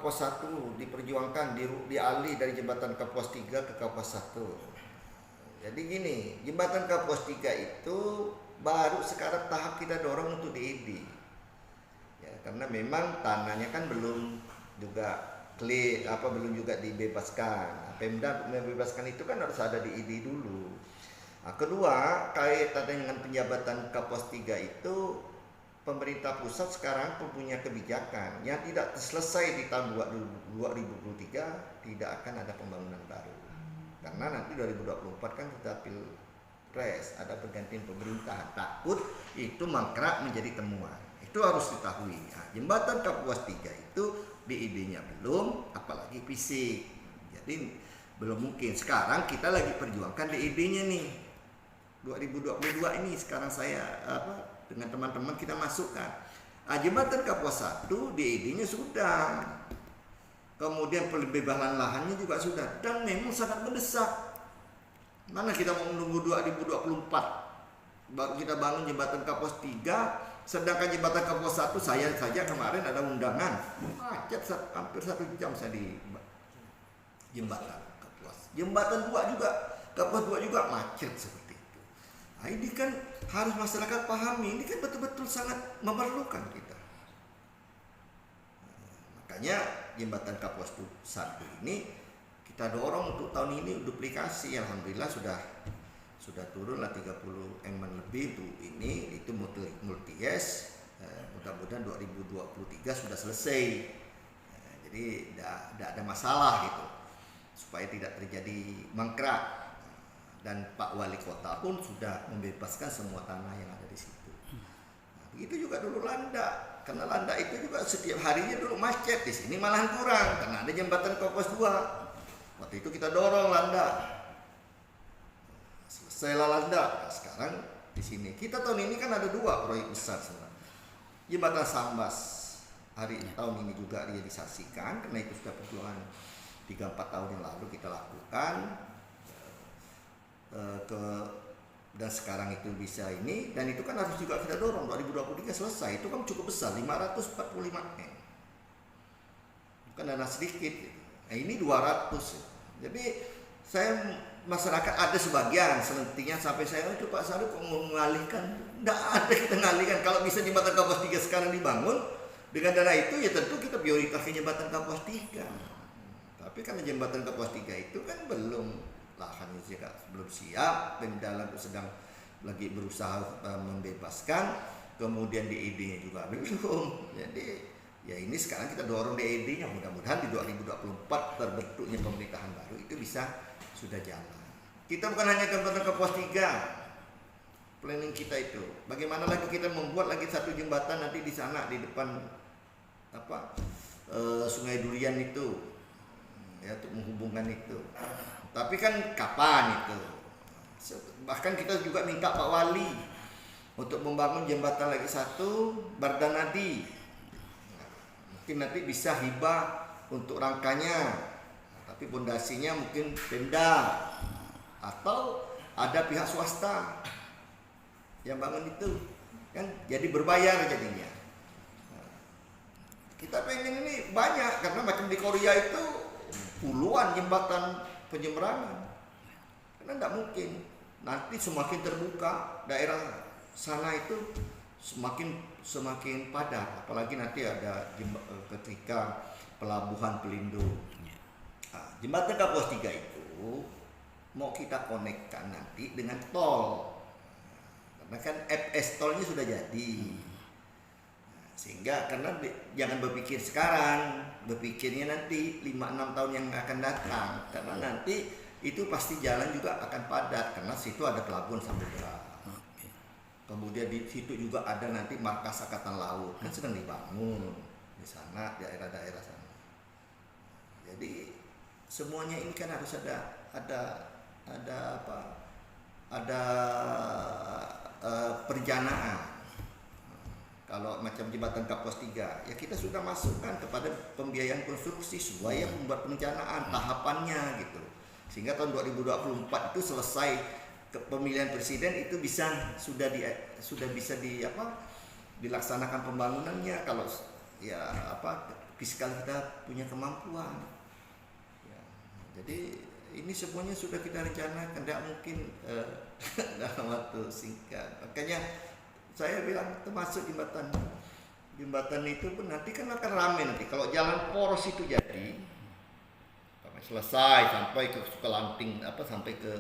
Kapuas 1 diperjuangkan dialih dari jembatan Kapuas 3 ke Kapuas 1. Jadi gini, jembatan Kapuas 3 itu baru sekarang tahap kita dorong untuk DED. Ya, karena memang tanahnya kan belum juga belum juga dibebaskan. Pemda membebaskan itu kan harus ada DED dulu. Nah, kedua, kaitan dengan penjabatan Kapuas 3 itu pemerintah pusat sekarang punya kebijakan yang tidak selesai di tahun 2023 tidak akan ada pembangunan baru. Karena nanti 2024 kan sudah pilpres, ada pergantian pemerintah. Takut itu mangkrak menjadi temuan. Itu harus diketahui. Nah, jembatan Kapuas 3 itu DED-nya belum, apalagi fisik. Jadi belum mungkin. Sekarang kita lagi perjuangkan DED-nya nih. 2022 ini sekarang saya dengan teman-teman kita masukkan. Jembatan Kapuas 1 DED-nya sudah. Kemudian pembebasan lahannya juga sudah dan memang sangat mendesak. Mana kita mau menunggu 2024 baru kita bangun jembatan Kapuas 3, sedangkan jembatan Kapuas 1 saya saja kemarin ada undangan. Macet hampir 1 jam saya di jembatan Kapuas. Jembatan 2 juga, Kapuas 2 juga macet seperti itu. Nah, ini kan harus masyarakat pahami, ini kan betul-betul sangat memerlukan kita. Makanya jembatan Kapuas 1 ini kita dorong untuk tahun ini duplikasi. Alhamdulillah sudah turunlah 30 M lebih itu ini itu multi yes. Mudah-mudahan 2023 sudah selesai. Jadi tidak ada masalah gitu supaya tidak terjadi mangkrak. Dan Pak Wali Kota pun sudah membebaskan semua tanah yang ada di situ. Nah, begitu juga dulu Landak, karena Landak itu juga setiap harinya dulu macet, di sini malahan kurang karena ada jembatan Kapuas 2. Waktu itu kita dorong Landak, selesailah Landak. Nah, sekarang di sini kita tahun ini kan ada 2 proyek besar sebenarnya. Jembatan Sambas tahun ini juga realisasikan karena itu sudah perjuangan 3-4 tahun yang lalu kita lakukan. Dan sekarang itu bisa ini, dan itu kan harus juga kita dorong 2023 selesai. Itu kan cukup besar, 545 M, bukan dana sedikit gitu. Nah, ini 200. Jadi masyarakat ada sebagian selentinya sampai saya itu Pak Sarip kok mau mengalihkan. Tidak ada kita mengalihkan. Kalau bisa jembatan Kapuas 3 sekarang dibangun dengan dana itu, ya tentu kita prioritaskan jembatan Kapuas 3. Tapi karena jembatan Kapuas 3 itu kan belum, lahannya juga belum siap, Pemda sedang lagi berusaha membebaskan, kemudian DED-nya juga belum. Jadi ya ini sekarang kita dorong DED-nya, mudah-mudahan di 2024 terbentuknya pemerintahan baru itu bisa sudah jalan. Kita bukan hanya jembatan Kapuas 3, planning kita itu bagaimana lagi kita membuat lagi satu jembatan nanti di sana di depan Sungai Durian itu ya, untuk menghubungkan itu. Tapi kan kapan itu? Bahkan kita juga minta Pak Wali untuk membangun jembatan lagi satu Bardanadi. Mungkin nanti bisa hibah untuk rangkanya, tapi pondasinya mungkin Pemda atau ada pihak swasta yang bangun itu, kan jadi berbayar jadinya. Kita pengen ini banyak karena macam di Korea itu puluhan jembatan penyeberangan, karena tidak mungkin nanti semakin terbuka daerah sana itu semakin padat, apalagi nanti ada ketika pelabuhan pelindung. Nah, jembatan Kapuas 3 itu mau kita konekkan nanti dengan tol, karena kan FS tolnya sudah jadi. Sehingga karena jangan berpikir sekarang, berpikirnya nanti 5-6 tahun yang akan datang, karena nanti itu pasti jalan juga akan padat karena situ ada pelabuhan Samudera. Kemudian di situ juga ada nanti markas Angkatan Laut kan sedang dibangun di sana, daerah-daerah sana. Jadi semuanya ini kan harus ada perencanaan. Kalau macam jembatan Kapuas 3, ya kita sudah masukkan kepada pembiayaan konstruksi sesuai yang membuat perencanaan tahapannya gitu. Sehingga tahun 2024 itu selesai pemilihan presiden itu sudah bisa dilaksanakan pembangunannya. Kalau ya fiskal kita punya kemampuan. Ya, jadi ini semuanya sudah kita rencanakan, tidak mungkin dalam waktu singkat. Makanya saya bilang termasuk jembatan itu pun nanti kan akan ramai nanti. Kalau jalan poros itu jadi selesai sampai ke Sukalanting sampai ke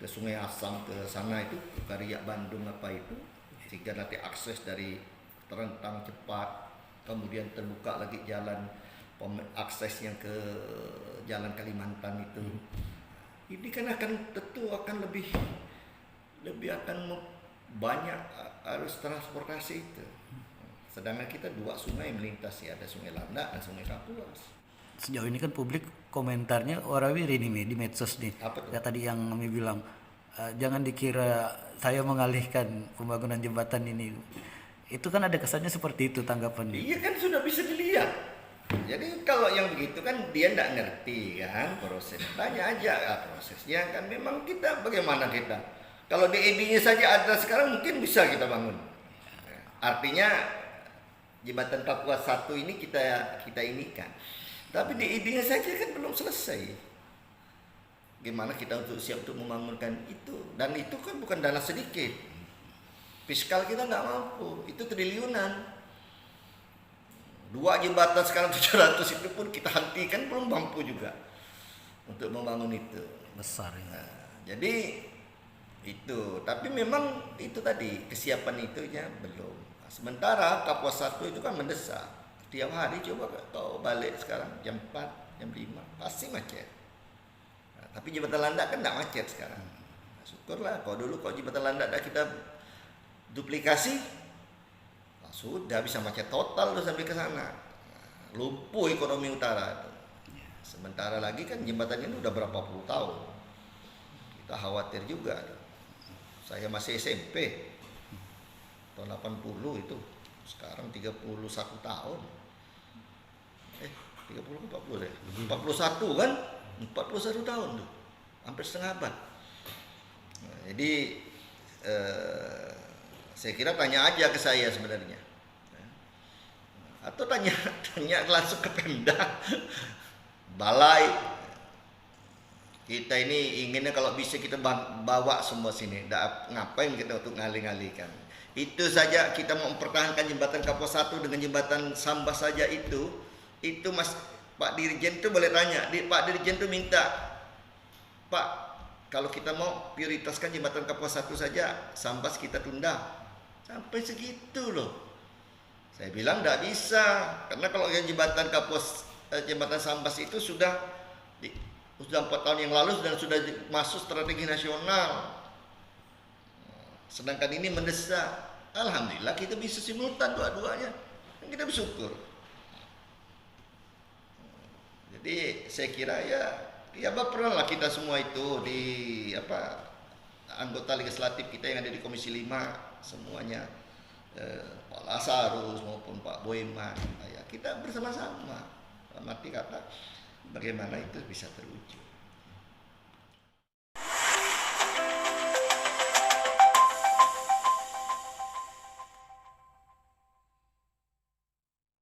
Sungai Asam ke sana itu ke Kariak Bandung itu, sehingga nanti akses dari terentang cepat, kemudian terbuka lagi jalan akses yang ke jalan Kalimantan itu. Ini kan akan tentu akan lebih akan banyak arus transportasi itu. Sedangkan kita 2 sungai melintasi, ada Sungai Landak dan Sungai Kapuas. Sejauh ini kan publik komentarnya warawiri nih di medsos nih. Ya tadi yang kami bilang jangan dikira saya mengalihkan pembangunan jembatan ini. Itu kan ada kesannya seperti itu tanggapannya. Iya kan sudah bisa dilihat. Jadi kalau yang begitu kan dia tidak ngerti kan proses. Tanya aja prosesnya kan memang kita bagaimana kita. Kalau di ED-nya saja ada sekarang mungkin bisa kita bangun. Artinya jembatan Kapuas 1 ini kita inikan. Tapi di idenya saja kan belum selesai. Gimana kita siap untuk membangunkan itu? Dan itu kan bukan dana sedikit. Fiskal kita nggak mampu, itu triliunan. 2 jembatan sekarang 700 itu pun kita hentikan belum mampu juga untuk membangun itu. Besar ya. Nah, jadi itu. Tapi memang itu tadi kesiapan itunya belum. Sementara Kapuas 1 itu kan mendesak. Tiap hari coba kau balik sekarang jam 4, jam 5 pasti macet. Nah, tapi jembatan Landak kan tidak macet sekarang. Nah, syukurlah kalau dulu jembatan Landak kita duplikasi, nah, sudah bisa macet total tuh sampai ke sana. Nah, lumpuh ekonomi utara tuh. Sementara lagi kan jembatan ini udah berapa puluh tahun. Kita khawatir juga tuh. Saya masih SMP tahun 80 itu, sekarang 31 tahun. 30 ke 40 ya? 41 kan? 41 tahun tuh. Hampir setengah abad. Nah, jadi saya kira tanya aja ke saya sebenarnya. Atau tanya langsung ke Pemda. Balai. Kita ini inginnya kalau bisa kita bawa semua sini. Ngapain kita untuk ngalih-ngalihkan. Itu saja kita mau mempertahankan jembatan Kapuas 1 dengan jembatan Sambas saja itu Mas Pak Dirjen tuh boleh tanya, Pak Dirjen tuh minta, Pak kalau kita mau prioritaskan jembatan Kapuas 1 saja, Sambas kita tunda, sampai segitu loh. Saya bilang tidak bisa, karena kalau yang jembatan jembatan Sambas itu sudah 4 tahun yang lalu dan sudah masuk strategi nasional. Sedangkan ini mendesak. Alhamdulillah kita bisa simultan dua-duanya. Kita bersyukur. Jadi saya kira ya pernahlah kita semua itu di anggota legislatif kita yang ada di Komisi 5 semuanya, Pak Lasarus maupun Pak Boyman, ya kita bersama-sama. Arti kata bagaimana itu bisa terwujud.